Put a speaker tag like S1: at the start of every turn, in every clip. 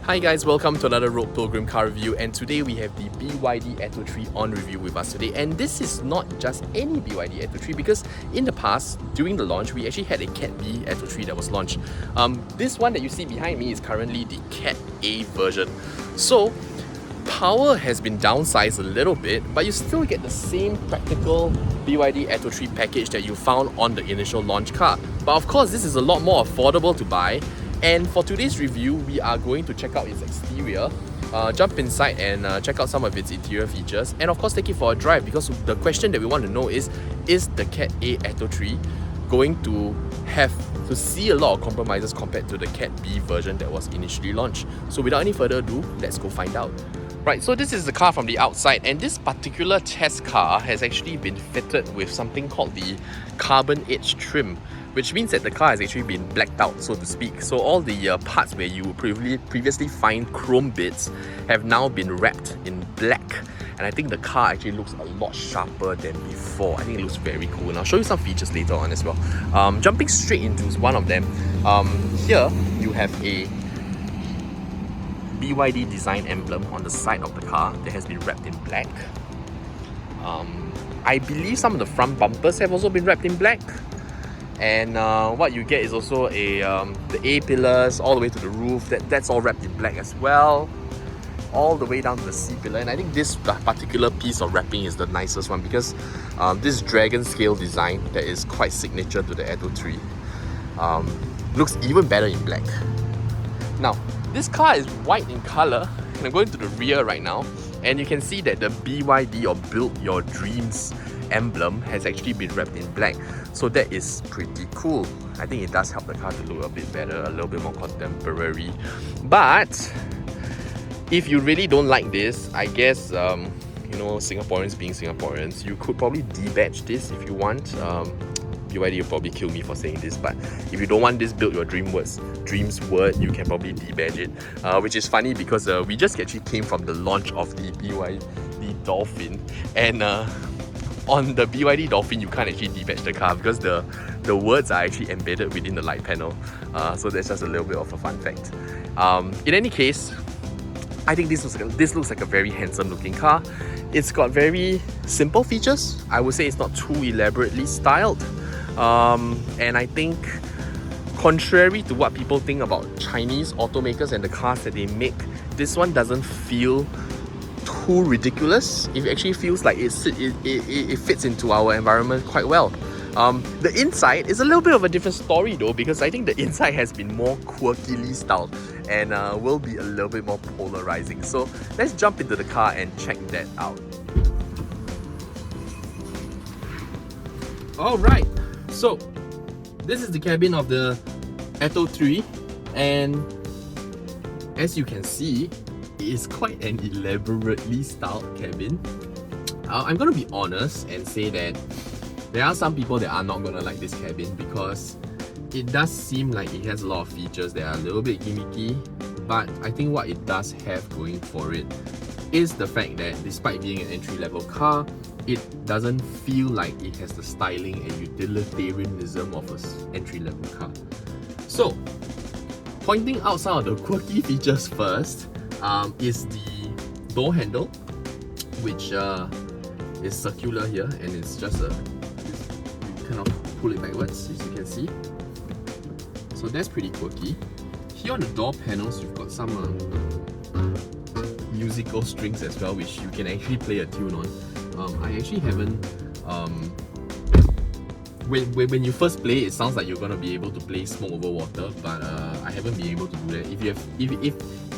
S1: Hi guys, welcome to another Road Pilgrim car review, and today we have the BYD ATTO 3 on review with us today. And this is not just any BYD ATTO 3 because in the past, during the launch, we actually had a Cat B ATTO 3 that was launched. This one that you see behind me is currently the Cat A version. So power has been downsized a little bit, but you still get the same practical BYD ATTO 3 package that you found on the initial launch car. But of course, this is a lot more affordable to buy. And for today's review, we are going to check out its exterior, jump inside and check out some of its interior features, and of course take it for a drive, because the question that we want to know is the Cat A ATTO 3 going to have to see a lot of compromises compared to the Cat B version that was initially launched? So without any further ado, let's go find out. Right, so this is the car from the outside, and this particular test car has actually been fitted with something called the carbon edge trim, which means that the car has actually been blacked out, so to speak. So all the parts where you would previously find chrome bits have now been wrapped in black. And I think the car actually looks a lot sharper than before. I think it looks very cool, and I'll show you some features later on as well. Jumping straight into one of them, here you have a BYD design emblem on the side of the car that has been wrapped in black. I believe some of the front bumpers have also been wrapped in black. And what you get is also the A pillars all the way to the roof. That's all wrapped in black as well, all the way down to the C pillar. And I think this particular piece of wrapping is the nicest one, because this dragon scale design that is quite signature to the ATTO 3 looks even better in black. Now, this car is white in color, and I'm going to the rear right now, and you can see that the BYD or Build Your Dreams emblem has actually been wrapped in black. So that is pretty cool. I think it does help the car to look a bit better, a little bit more contemporary. But if you really don't like this, I guess you know, Singaporeans being Singaporeans, you could probably debadge this if you want. BYD will probably kill me for saying this, but if you don't want this Build Your Dreams word, you can probably debadge it, which is funny because we just actually came from the launch of the BYD Dolphin, and on the BYD Dolphin, you can't actually debadge the car because the words are actually embedded within the light panel. So that's just a little bit of a fun fact. In any case, I think this looks like a very handsome looking car. It's got very simple features. I would say it's not too elaborately styled. And I think, contrary to what people think about Chinese automakers and the cars that they make, this one doesn't feel too ridiculous. It actually feels like it fits into our environment quite well. The inside is a little bit of a different story though, because I think the inside has been more quirkily styled and will be a little bit more polarizing. So let's jump into the car and check that out. Alright, so this is the cabin of the ATTO 3, and as you can see, it is quite an elaborately styled cabin. I'm gonna be honest and say that there are some people that are not gonna like this cabin, because it does seem like it has a lot of features that are a little bit gimmicky. But I think what it does have going for it is the fact that despite being an entry-level car, it doesn't feel like it has the styling and utilitarianism of an entry-level car. So, pointing out some of the quirky features first, is the door handle, which is circular here, and it's just you kind of pull it backwards, as you can see. So that's pretty quirky. Here on the door panels, you've got some musical strings as well, which you can actually play a tune on. I actually haven't. When you first play, it sounds like you're gonna be able to play Smoke Over Water, but I haven't been able to do that.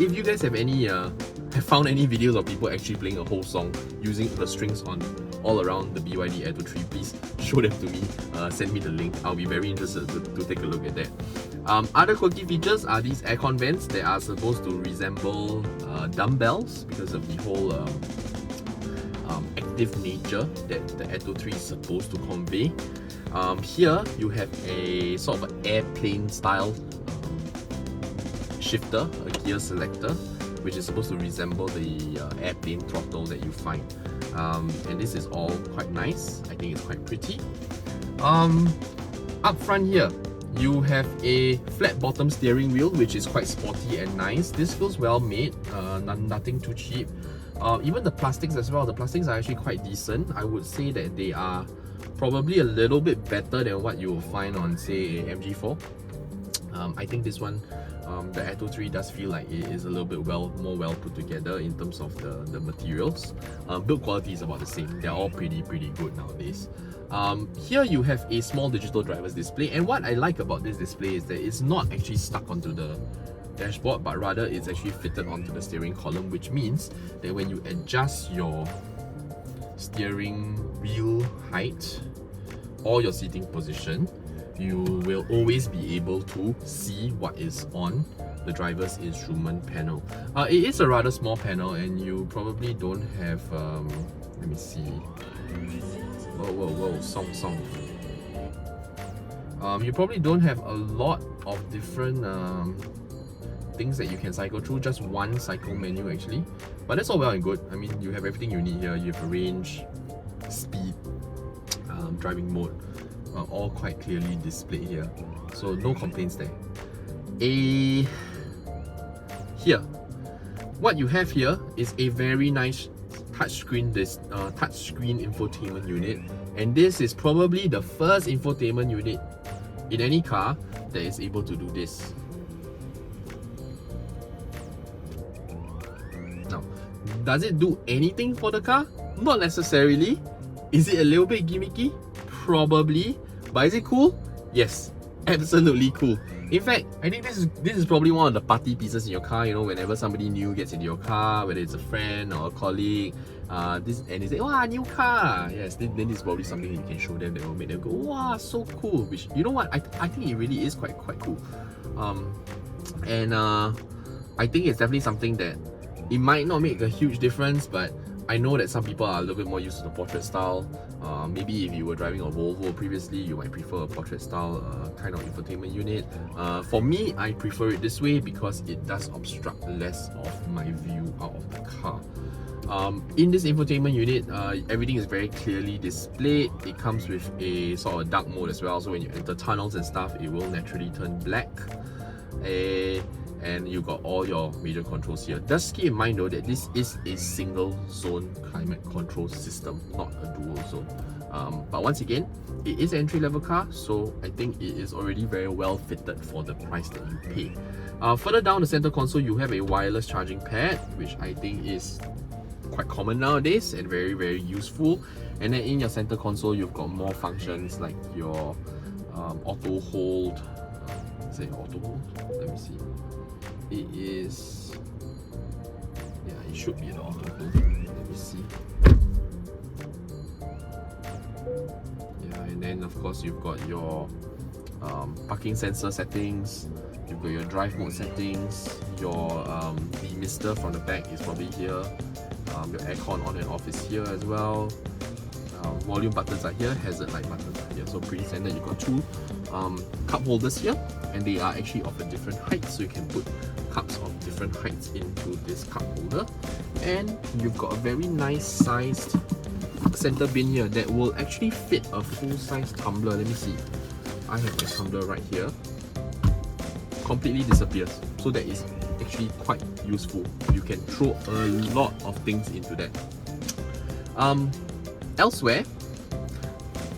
S1: If you guys have found any videos of people actually playing a whole song using the strings on all around the BYD ATTO 3, please show them to me. Send me the link. I'll be very interested to take a look at that. Other quirky features are these aircon vents that are supposed to resemble dumbbells because of the whole active nature that the ATTO 3 is supposed to convey. Here you have a sort of an airplane style shifter, a gear selector, which is supposed to resemble the airplane throttle that you find. And this is all quite nice. I think it's quite pretty. Up front here, You have a flat bottom steering wheel, which is quite sporty and nice. This feels well made, nothing too cheap. Even the plastics as well, the plastics are actually quite decent. I would say that they are probably a little bit better than what you will find on, say, a MG4. I think this one, the Atto 3 does feel like it is a little bit more well put together in terms of the materials. Build quality is about the same. They're all pretty good nowadays. Here you have a small digital driver's display, and what I like about this display is that it's not actually stuck onto the dashboard, but rather it's actually fitted onto the steering column, which means that when you adjust your steering wheel height or your seating position, you will always be able to see what is on the driver's instrument panel. It is a rather small panel, and you probably don't have, let me see. Whoa, sound. You probably don't have a lot of different things that you can cycle through, just one cycle menu actually. But that's all well and good. I mean, you have everything you need here. You have range, speed, driving mode, all quite clearly displayed here. So no complaints there. Here, what you have here is a very nice touchscreen infotainment unit, and this is probably the first infotainment unit in any car that is able to do this. Now, does it do anything for the car? Not necessarily. Is it a little bit gimmicky? Probably. But is it cool? Yes, absolutely cool. In fact, I think this is probably one of the party pieces in your car. You know, whenever somebody new gets into your car, whether it's a friend or a colleague, and they say, "Wow, new car!" Yes, then this is probably something you can show them that will make them go, "Wow, so cool!" Which, you know what, I think it really is quite cool. I think it's definitely something that it might not make a huge difference, but I know that some people are a little bit more used to the portrait style. Maybe if you were driving a Volvo previously, you might prefer a portrait style kind of infotainment unit. For me, I prefer it this way because it does obstruct less of my view out of the car. In this infotainment unit, everything is very clearly displayed. It comes with a sort of dark mode as well, so when you enter tunnels and stuff, it will naturally turn black. And you got all your major controls here. Just keep in mind though that this is a single zone climate control system, not a dual zone. But once again, it is an entry-level car, so I think it is already very well fitted for the price that you pay. Further down the center console, you have a wireless charging pad, which I think is quite common nowadays and very useful. And then in your center console, you've got more functions like your auto hold. Is it auto hold? Let me see. It is, yeah, it should be the auto hold. Let me see. Yeah, and then of course you've got your parking sensor settings, you've got your drive mode settings, your demister from the back is probably here, your aircon on and off is here as well. Volume buttons are here, hazard light buttons are here, so pretty standard. You've got two cup holders here, and they are actually of a different height, so you can put cups of different heights into this cup holder. And you've got a very nice sized center bin here that will actually fit a full-size tumbler. Let me see, I have a tumbler right here. Completely disappears, so that is actually quite useful. You can throw a lot of things into that. Elsewhere,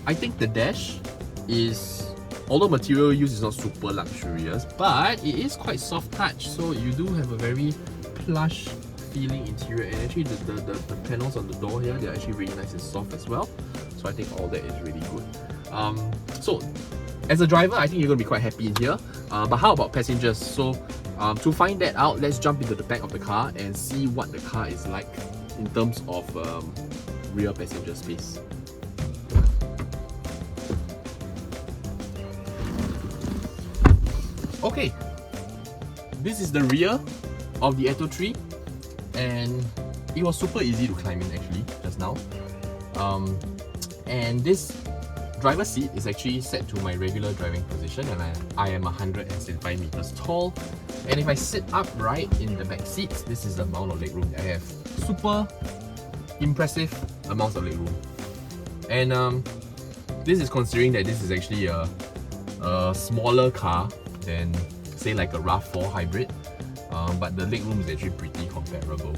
S1: I think the dash is, although material use is not super luxurious, but it is quite soft touch, so you do have a very plush feeling interior, and actually the panels on the door here, they're actually really nice and soft as well, so I think all that is really good. So as a driver, I think you're going to be quite happy in here, but how about passengers? So to find that out, let's jump into the back of the car and see what the car is like in terms of rear passenger space. Okay, this is the rear of the Atto 3, and it was super easy to climb in actually just now. And this driver's seat is actually set to my regular driving position, and I am 175 meters tall. And if I sit upright in the back seats, this is the amount of legroom that I have. Super impressive amounts of legroom. And this is considering that this is actually a a smaller car than say like a RAV4 hybrid, but the legroom is actually pretty comparable.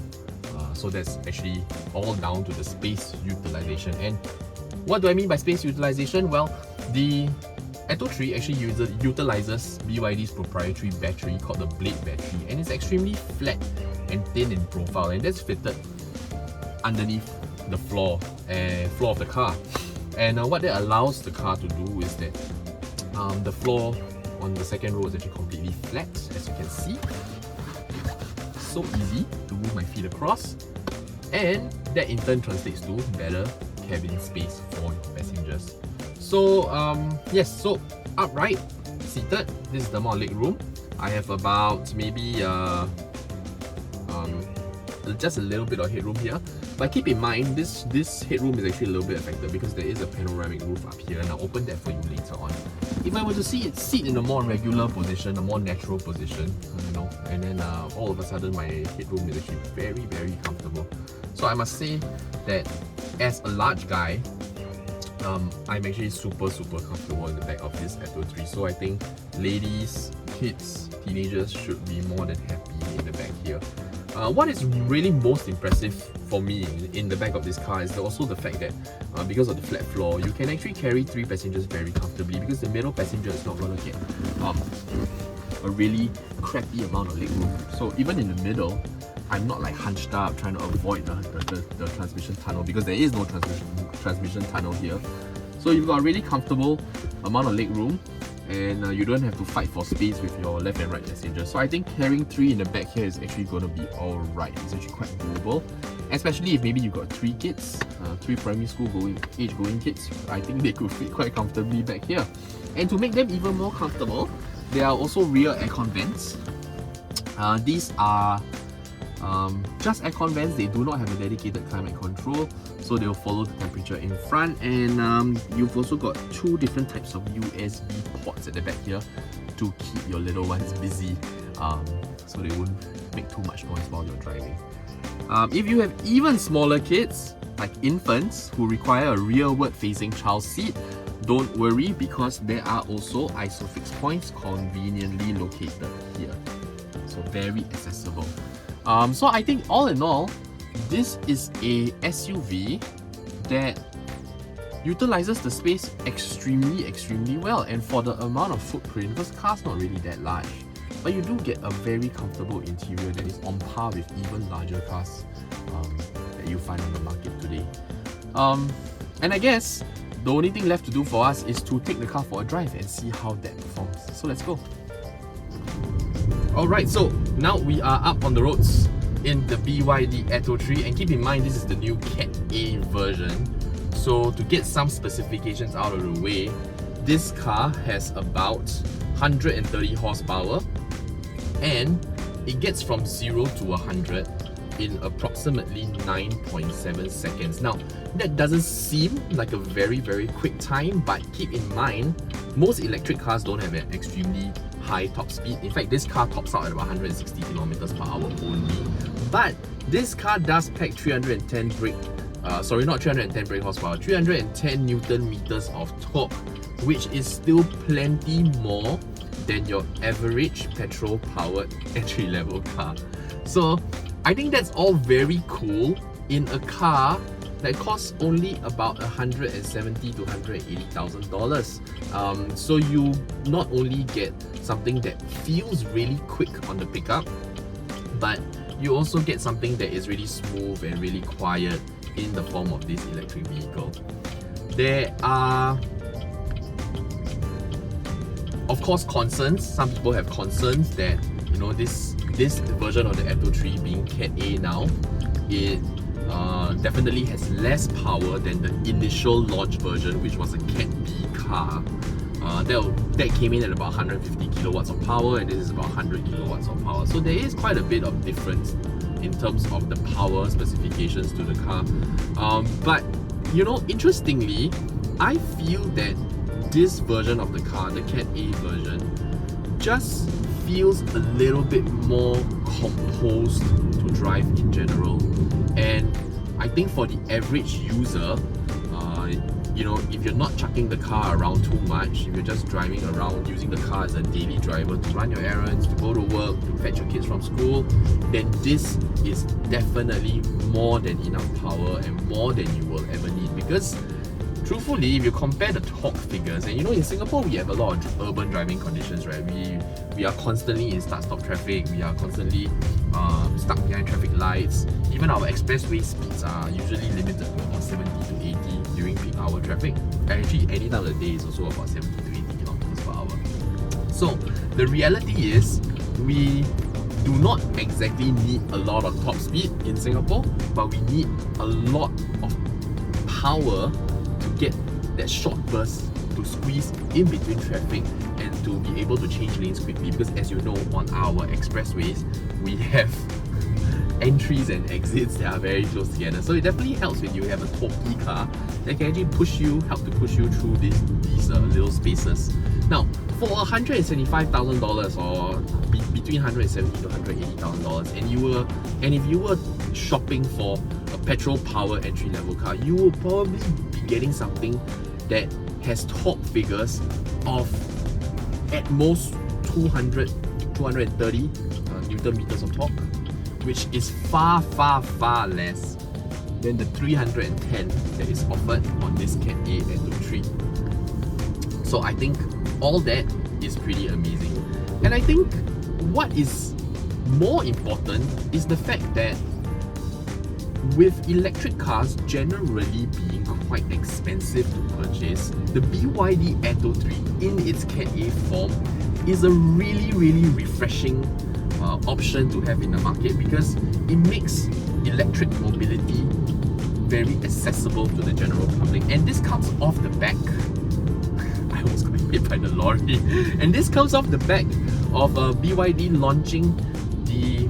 S1: So that's actually all down to the space utilization. And what do I mean by space utilization? Well, the Atto 3 actually utilizes BYD's proprietary battery called the Blade battery, and it's extremely flat and thin in profile, and that's fitted underneath the floor of the car. And what that allows the car to do is that the floor on the second row is actually completely flat, as you can see. So easy to move my feet across, and that in turn translates to better cabin space for passengers. So yes, so upright, seated, this is the amount of leg room. I have about maybe just a little bit of headroom here. But keep in mind, this headroom is actually a little bit affected because there is a panoramic roof up here, and I'll open that for you later on. If I were to see it sit in a more regular position, a more natural position, you know, and then all of a sudden my headroom is actually very, very comfortable. So I must say that as a large guy, I'm actually super comfortable in the back of this Atto 3. So I think ladies, kids, teenagers should be more than happy in the back here. What is really most impressive for me in the back of this car is also the fact that because of the flat floor, you can actually carry 3 passengers very comfortably, because the middle passenger is not going to get a really crappy amount of leg room. So even in the middle, I'm not like hunched up trying to avoid the transmission tunnel, because there is no transmission tunnel here. So you've got a really comfortable amount of leg room, and you don't have to fight for space with your left and right passengers. So I think carrying 3 in the back here is actually going to be alright. It's actually quite doable, especially if maybe you've got 3 kids, 3 primary school age going kids. I think they could fit quite comfortably back here. And to make them even more comfortable, there are also rear aircon vents. These are just aircon vents. They do not have a dedicated climate control, so they will follow the temperature in front. And you've also got 2 different types of USB ports at the back here to keep your little ones busy, so they won't make too much noise while you're driving. If you have even smaller kids, like infants, who require a rearward facing child seat, don't worry, because there are also ISOFIX points conveniently located here. So very accessible. So I think all in all, this is a SUV that utilizes the space extremely well, and for the amount of footprint, because the car's not really that large, but you do get a very comfortable interior that is on par with even larger cars that you find on the market today. And I guess the only thing left to do for us is to take the car for a drive and see how that performs. So let's go. Alright, so now we are up on the roads in the BYD ATTO 3, and keep in mind this is the new Cat A version. So to get some specifications out of the way, this car has about 130 horsepower, and it gets from 0 to 100 in approximately 9.7 seconds. Now, that doesn't seem like a very quick time, but keep in mind, most electric cars don't have an extremely high top speed. In fact, this car tops out at about 160 kilometers per hour only. But this car does pack 310 brake horsepower, 310 Newton meters of torque, which is still plenty more than your average petrol-powered entry-level car. So I think that's all very cool in a car that costs only about $170,000 to $180,000. So you not only get something that feels really quick on the pickup, but you also get something that is really smooth and really quiet in the form of this electric vehicle. There are, of course, concerns. Some people have concerns that, you know, this version of the Atto 3 being Cat A now, it definitely has less power than the initial launch version, which was a Cat B car. That came in at about 150 kilowatts of power, and this is about 100 kilowatts of power. So there is quite a bit of difference in terms of the power specifications to the car. But, you know, interestingly, I feel that this version of the car, the Cat A version, just feels a little bit more composed to drive in general. And I think for the average user, if you're not chucking the car around too much, if you're just driving around using the car as a daily driver to run your errands, to go to work, to fetch your kids from school, then this is definitely more than enough power and more than you will ever need. Because truthfully, if you compare the torque figures, and in Singapore we have a lot of urban driving conditions, right? We are constantly in start-stop traffic, we are constantly stuck behind traffic lights. Even our expressway speeds are usually limited to about 70 to 80 during peak hour traffic. Actually, any time of the day is also about 70 to 80 kilometers per hour. So the reality is, we do not exactly need a lot of top speed in Singapore, but we need a lot of power to get that short burst to squeeze in between traffic and to be able to change lanes quickly. Because as you know, on our expressways we have entries and exits that are very close together, so it definitely helps when you have a torquey car that can actually help to push you through these little spaces. Now, for $175,000 or between $170,000 to $180,000, and if you were shopping for a petrol power entry level car, you will probably be getting something that has torque figures of at most 200 230 Newton meters of torque, which is far less than the 310 that is offered on this Cat A Atto 3. So I think all that is pretty amazing. And I think what is more important is the fact that with electric cars generally being quite expensive to purchase, the BYD ATTO 3 in its Cat A form is a really refreshing option to have in the market, because it makes electric mobility very accessible to the general public. And this comes off the back I almost got hit by the lorry and this comes off the back of BYD launching the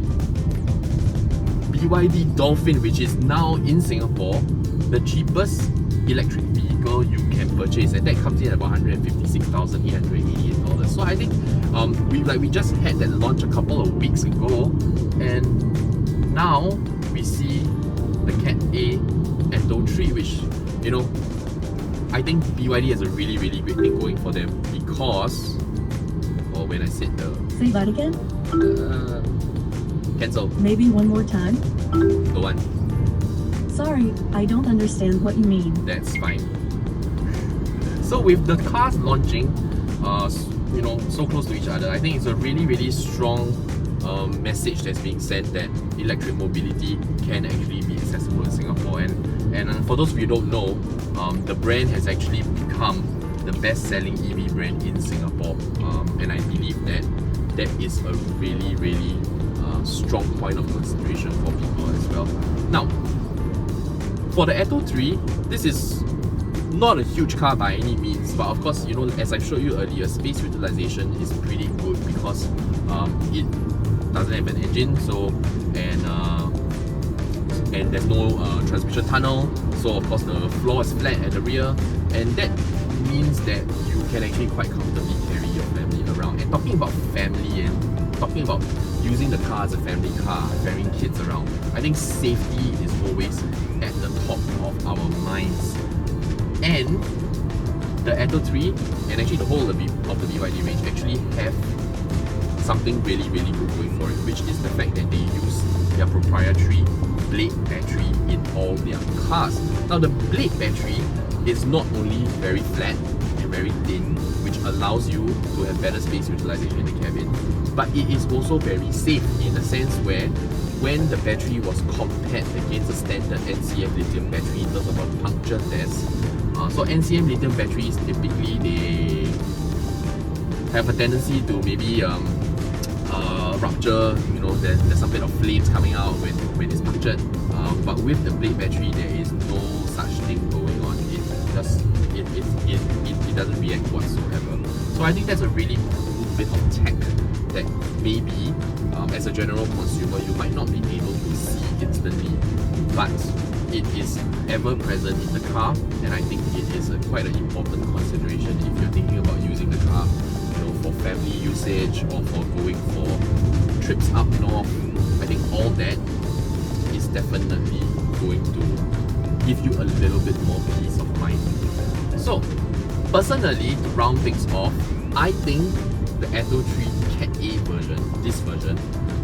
S1: BYD Dolphin, which is now in Singapore the cheapest electric vehicle you can purchase, and that comes in at about $156,888. So I think we just had that launch a couple of weeks ago, and now we see the Cat A Atto 3, which I think BYD has a really great thing going for them, because when I said
S2: say that again?
S1: Cancel.
S2: Maybe one more time?
S1: Go on.
S2: Sorry, I don't understand what you mean.
S1: That's fine. So with the cars launching so close to each other, I think it's a really strong message that's being sent that electric mobility can actually be accessible in Singapore. And for those of you who don't know, the brand has actually become the best-selling EV brand in Singapore, and I believe that is a really strong point of consideration for people as well. Now, for the Atto 3, this is not a huge car by any means, but of course, as I showed you earlier, space utilization is pretty good because it doesn't have an engine, and there's no transmission tunnel, so of course the floor is flat at the rear, and that means that you can actually quite comfortably carry your family around. And talking about family and talking about using the car as a family car, carrying kids around, I think safety is always at the top of our minds. And the Atto 3 and actually the whole of the BYD range actually have something really good going for it, which is the fact that they use their proprietary blade battery in all their cars. Now, the blade battery is not only very flat and very thin, which allows you to have better space utilization in the cabin, but it is also very safe in the sense where when the battery was compared against a standard NCM lithium battery in terms of a puncture test, so NCM lithium batteries typically they have a tendency to maybe rupture, there's some bit of flames coming out when it's punctured, but with the blade battery there is no such thing going on. It doesn't react whatsoever. So I think that's a really cool bit of tech that maybe as a general consumer you might not be able to see instantly, but it is ever present in the car, and I think it is quite an important consideration if you're thinking about using the car for family usage or for going for trips up north. I think all that is definitely going to give you a little bit more peace of mind. So, personally, to round things off, I think the Atto 3 Cat A version, this version,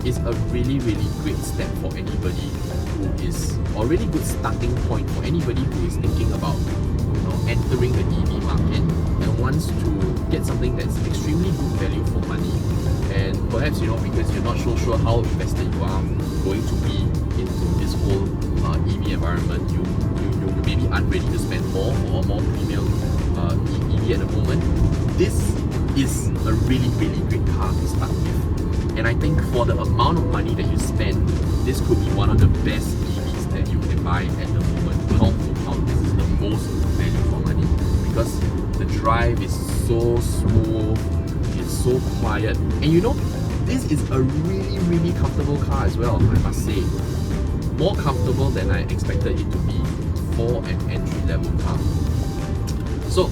S1: is a really great step for anybody who is, or really good starting point for anybody who is thinking about, you know, entering the EV market and wants to get something that's extremely good value for money. And perhaps, you know, because you're not so sure how invested you are going to be into this whole EV environment, you maybe aren't ready to spend more or more premium EV at the moment. This is a really great car to start with. And I think for the amount of money that you spend, this could be one of the best EVs that you can buy at the moment. Pound for pound, this is the most value for money because the drive is so smooth, it's so quiet, and you know, this is a really comfortable car as well, I must say. More comfortable than I expected it to be for an entry-level car. So,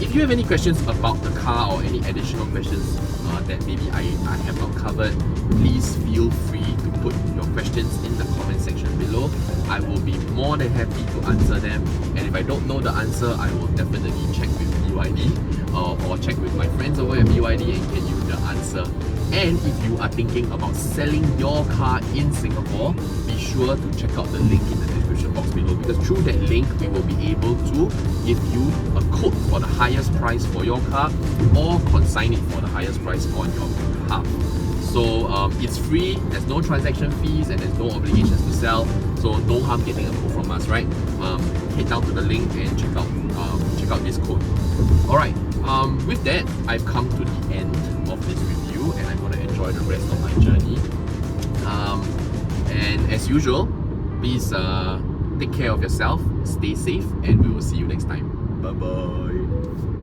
S1: if you have any questions about the car or any additional questions that maybe I have not covered, please feel free to put your questions in the comment section below. I will be more than happy to answer them, and if I don't know the answer, I will definitely check with BYD or check with my friends over at BYD and get you the answer. And if you are thinking about selling your car in Singapore, be sure to check out the link in the description box below, because through that link we will be able to give you a quote for the highest price for your car or consign it for the highest price on your behalf. So it's free, there's no transaction fees and there's no obligations to sell, so no harm getting a quote from us, right? Head down to the link and check out this code. Alright, with that, I've come to the end of this review and I'm going to enjoy the rest of my journey. And as usual, please take care of yourself, stay safe, and we will see you next time. Bye bye.